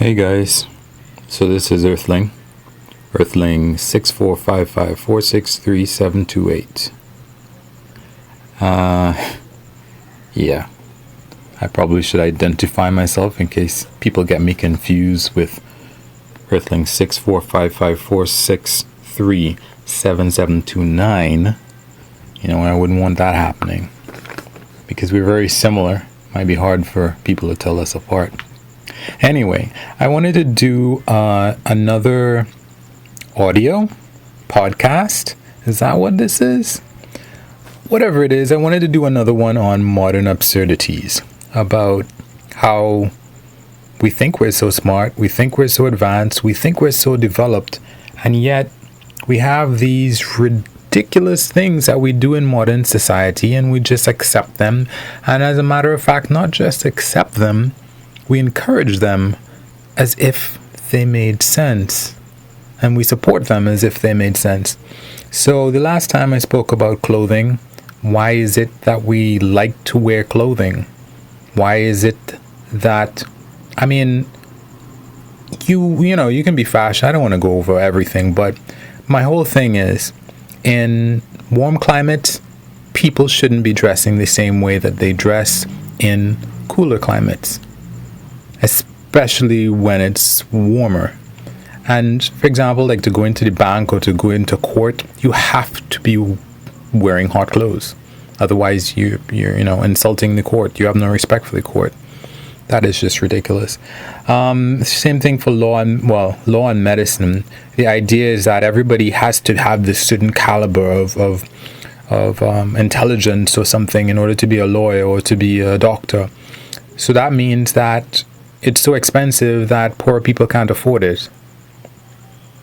Hey guys, so this is Earthling 6455463728. Yeah, I probably should identify myself in case people get me confused with Earthling 645546377729. I wouldn't want that happening because we're very similar. Might be hard for people to tell us apart. Anyway, I wanted to do another audio podcast. Is that what this is? Whatever it is, I wanted to do another one on modern absurdities, about how we think we're so smart, we think we're so advanced, we think we're so developed, and yet we have these ridiculous things that we do in modern society, and we just accept them. And as a matter of fact, not just accept them, we encourage them as if they made sense, and we support them as if they made sense. So the last time I spoke about clothing, why is it that we like to wear clothing? Why is it that, you can be fashion. I don't want to go over everything, but my whole thing is, in warm climates, people shouldn't be dressing the same way that they dress in cooler climates, especially when it's warmer. And for example, like to go into the bank or to go into court, you have to be wearing hot clothes. Otherwise, you're insulting the court. You have no respect for the court. That is just ridiculous. Same thing for law and medicine. The idea is that everybody has to have this certain caliber of intelligence or something in order to be a lawyer or to be a doctor. So that means that it's so expensive that poor people can't afford it,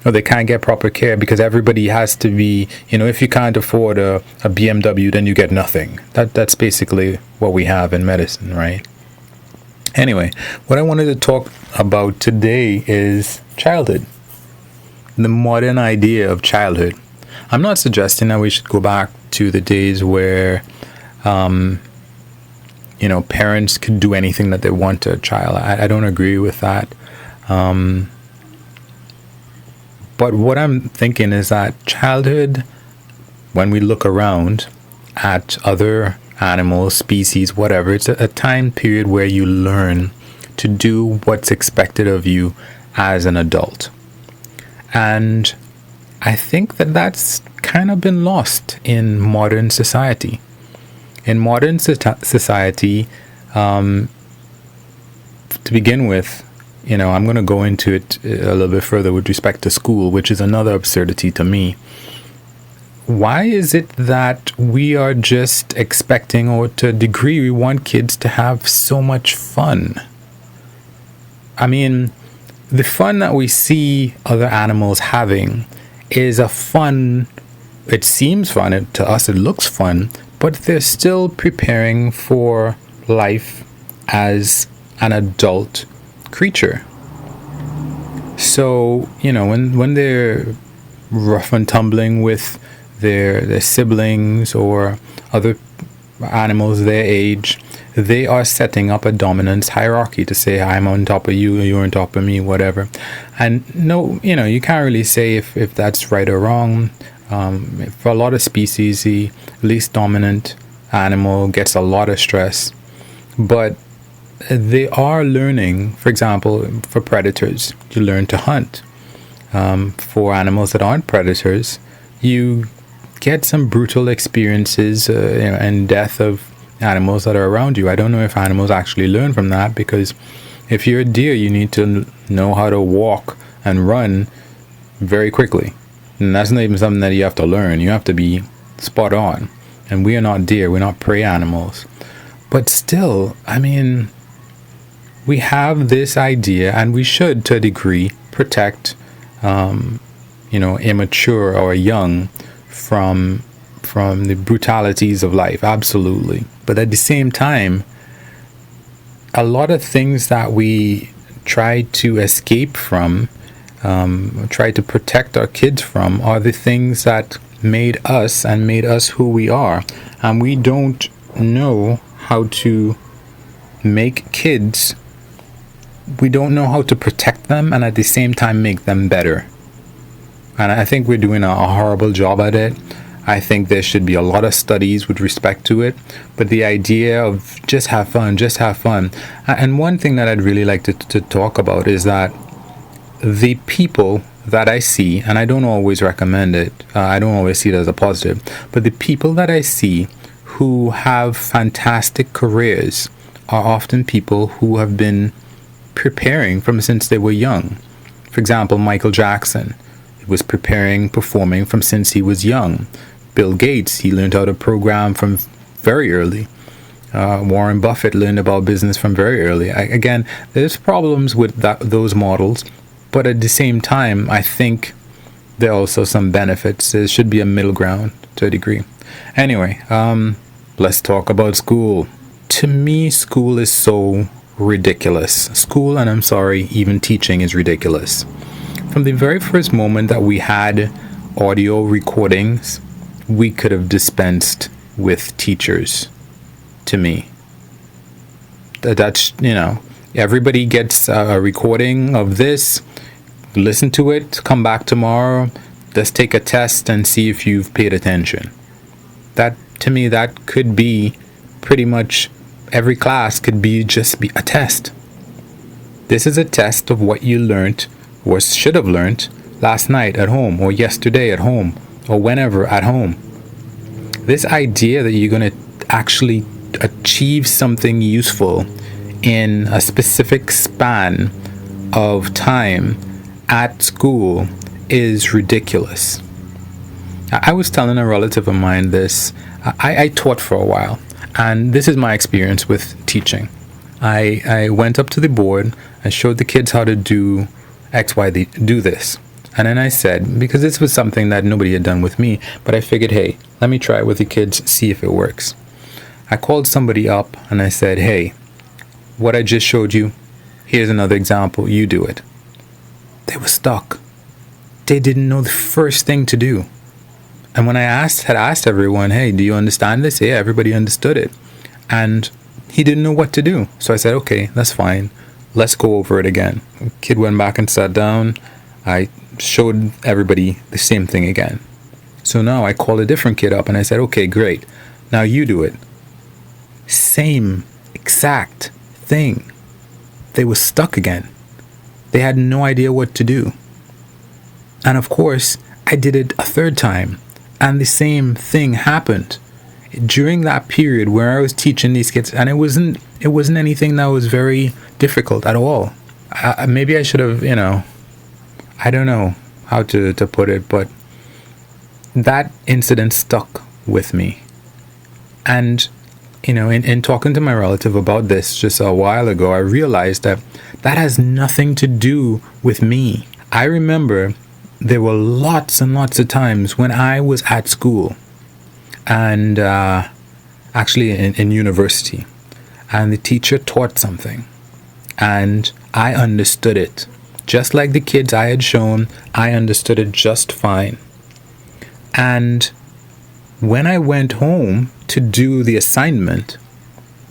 or they can't get proper care, because everybody has to be, if you can't afford a BMW, then you get nothing. That's basically what we have in medicine, right? Anyway, what I wanted to talk about today is childhood, the modern idea of childhood. I'm not suggesting that we should go back to the days where parents could do anything that they want to a child. I don't agree with that. But what I'm thinking is that childhood, when we look around at other animals, species, whatever, it's a time period where you learn to do what's expected of you as an adult. And I think that that's kind of been lost in modern society. In modern society, to begin with, I'm going to go into it a little bit further with respect to school, which is another absurdity to me. Why is it that we are just expecting, or to a degree, we want kids to have so much fun? The fun that we see other animals having is a fun, it seems fun, to us it looks fun, but they're still preparing for life as an adult creature. So, when they're rough and tumbling with their siblings or other animals their age, they are setting up a dominance hierarchy to say, I'm on top of you, you're on top of me, whatever. And no, you can't really say if that's right or wrong. For a lot of species, the least dominant animal gets a lot of stress, but they are learning. For example, for predators, you learn to hunt. For animals that aren't predators, you get some brutal experiences and death of animals that are around you. I don't know if animals actually learn from that, because if you're a deer, you need to know how to walk and run very quickly. And that's not even something that you have to learn. You have to be spot on. And we are not deer. We're not prey animals. But still, we have this idea, and we should, to a degree, protect, immature or young from the brutalities of life. Absolutely. But at the same time, a lot of things that we try to escape from, try to protect our kids from, are the things that made us who we are. And we don't know how to make kids we don't know how to protect them and at the same time make them better. And I think we're doing a horrible job at it. I think there should be a lot of studies with respect to it. But the idea of just have fun, just have fun. And one thing that I'd really like to talk about is that the people that I see, and I don't always recommend it, I don't always see it as a positive, but the people that I see who have fantastic careers are often people who have been preparing from since they were young. For example, Michael Jackson was performing from since he was young. Bill Gates, he learned how to program from very early. Warren Buffett learned about business from very early. Again, there's problems with those models, but at the same time, I think there are also some benefits. There should be a middle ground to a degree. Anyway, let's talk about school. To me, school is so ridiculous. School, and I'm sorry, even teaching is ridiculous. From the very first moment that we had audio recordings, we could have dispensed with teachers, to me. That's, everybody gets a recording of this, listen to it, come back tomorrow, let's take a test and see if you've paid attention. That, to me, that could be pretty much every class could be a test. This is a test of what you learned or should have learned last night at home or yesterday at home or whenever at home. This idea that you're going to actually achieve something useful in a specific span of time at school is ridiculous. I was telling a relative of mine this. I taught for a while, and this is my experience with teaching. I went up to the board and showed the kids how to do X, Y, do this. And then I said, because this was something that nobody had done with me, but I figured, hey, let me try it with the kids, see if it works. I called somebody up and I said, hey, what I just showed you, here's another example, you do it. They were stuck. They didn't know the first thing to do. And when I had asked everyone, hey, do you understand this? Yeah, everybody understood it. And he didn't know what to do. So I said, okay, that's fine. Let's go over it again. The kid went back and sat down. I showed everybody the same thing again. So now I called a different kid up and I said, okay, great. Now you do it. Same exact thing. They were stuck again. They had no idea what to do. And of course, I did it a third time. And the same thing happened during that period where I was teaching these kids. And it wasn't anything that was very difficult at all. Maybe I should have, I don't know how to put it, but that incident stuck with me. And, in talking to my relative about this just a while ago, I realized that has nothing to do with me. I remember there were lots and lots of times when I was at school and actually in university, and the teacher taught something and I understood it. Just like the kids I had shown, I understood it just fine. And when I went home to do the assignment,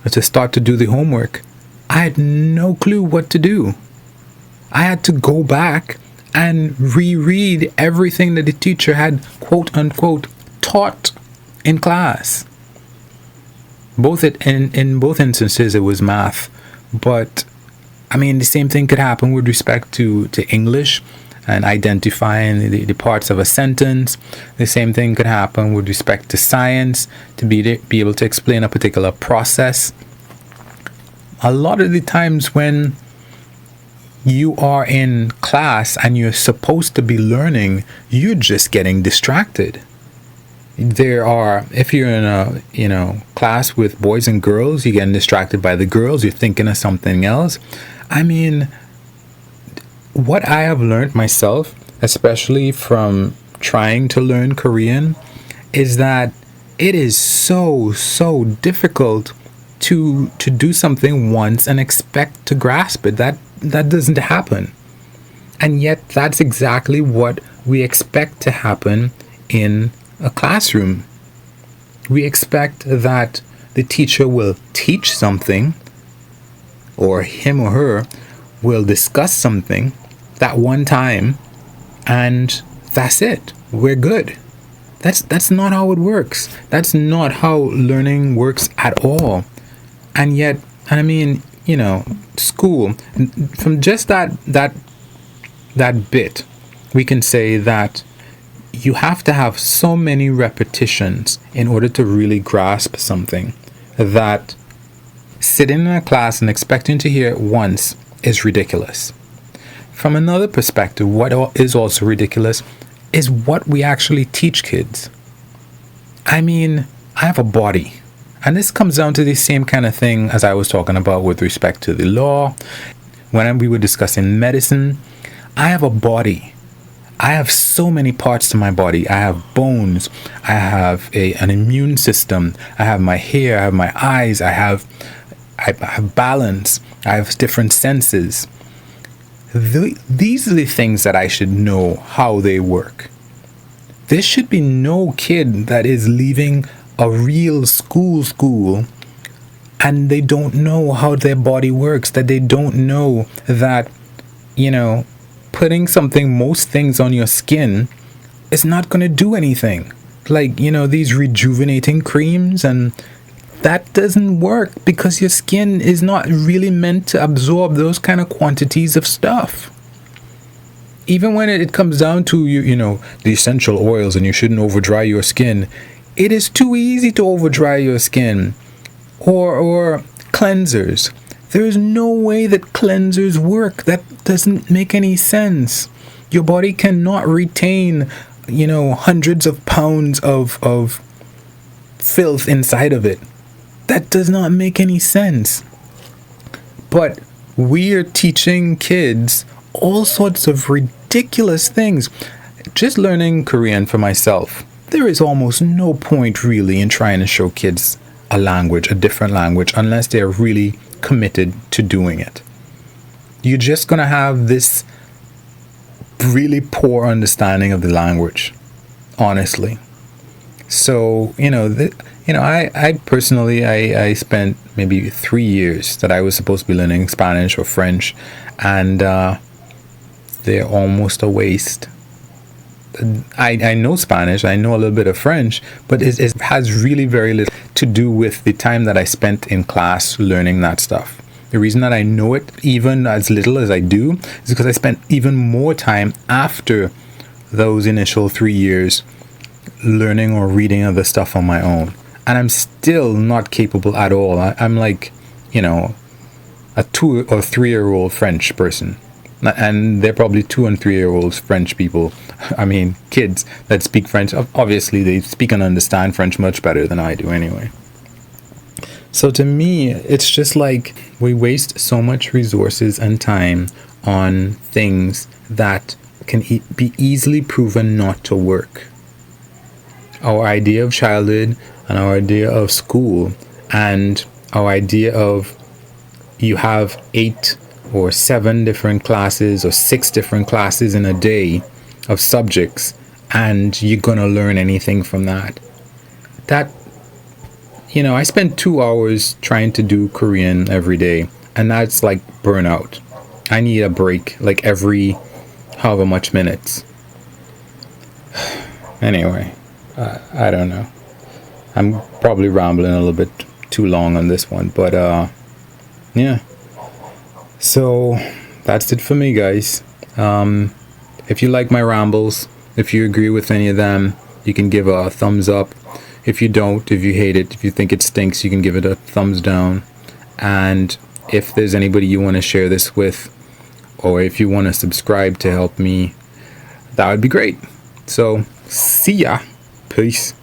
to start to do the homework, I had no clue what to do. I had to go back and reread everything that the teacher had, quote unquote, taught in class. In both instances, it was math, but the same thing could happen with respect to English and identifying the parts of a sentence. The same thing could happen with respect to science, to be able to explain a particular process. A lot of the times when you are in class and you're supposed to be learning, you're just getting distracted. If you're in a class with boys and girls, you're getting distracted by the girls, you're thinking of something else. What I have learned myself, especially from trying to learn Korean, is that it is so difficult to do something once and expect to grasp it. That doesn't happen. And yet that's exactly what we expect to happen in a classroom. We expect that the teacher will teach something, or him or her we'll discuss something that one time, and that's it. We're good. That's not how it works. That's not how learning works at all. And yet, and I mean, school, from just that bit, we can say that you have to have so many repetitions in order to really grasp something, that sitting in a class and expecting to hear it once is ridiculous. From another perspective, what is also ridiculous is what we actually teach kids. I mean, I have a body. And this comes down to the same kind of thing as I was talking about with respect to the law. When we were discussing medicine, I have a body. I have so many parts to my body. I have bones. I have an immune system. I have my hair. I have my eyes. I have balance. I have different senses. These are the things that I should know how they work. There should be no kid that is leaving a real school and they don't know how their body works, that they don't know that, putting most things on your skin is not going to do anything. Like, these rejuvenating creams, and that doesn't work because your skin is not really meant to absorb those kind of quantities of stuff. Even when it comes down to the essential oils, and you shouldn't over dry your skin, it is too easy to over dry your skin. Or cleansers. There is no way that cleansers work. That doesn't make any sense. Your body cannot retain hundreds of pounds of filth inside of it. That does not make any sense. But we are teaching kids all sorts of ridiculous things. Just learning Korean for myself, there is almost no point really in trying to show kids a different language, unless they're really committed to doing it. You're just going to have this really poor understanding of the language, honestly. So, I personally, I spent maybe 3 years that I was supposed to be learning Spanish or French, and they're almost a waste. I know Spanish, I know a little bit of French, but it has really very little to do with the time that I spent in class learning that stuff. The reason that I know it even as little as I do is because I spent even more time after those initial 3 years learning or reading other stuff on my own. And I'm still not capable at all. I'm like, a 2 or 3 year old French person. And they're probably 2 and 3 year olds French people. I mean, kids that speak French. Obviously, they speak and understand French much better than I do anyway. So to me, it's just like we waste so much resources and time on things that can be easily proven not to work. Our idea of childhood and our idea of school and our idea of you have 8 or 7 different classes or 6 different classes in a day of subjects, and you're gonna learn anything from that. I spend 2 hours trying to do Korean every day, and that's like burnout. I need a break like every however much minutes. Anyway, I don't know. I'm probably rambling a little bit too long on this one, but yeah. So that's it for me, guys. If you like my rambles, if you agree with any of them, you can give a thumbs up. If you don't, if you hate it, if you think it stinks, you can give it a thumbs down. And if there's anybody you want to share this with, or if you want to subscribe to help me, that would be great. So, see ya. Peace.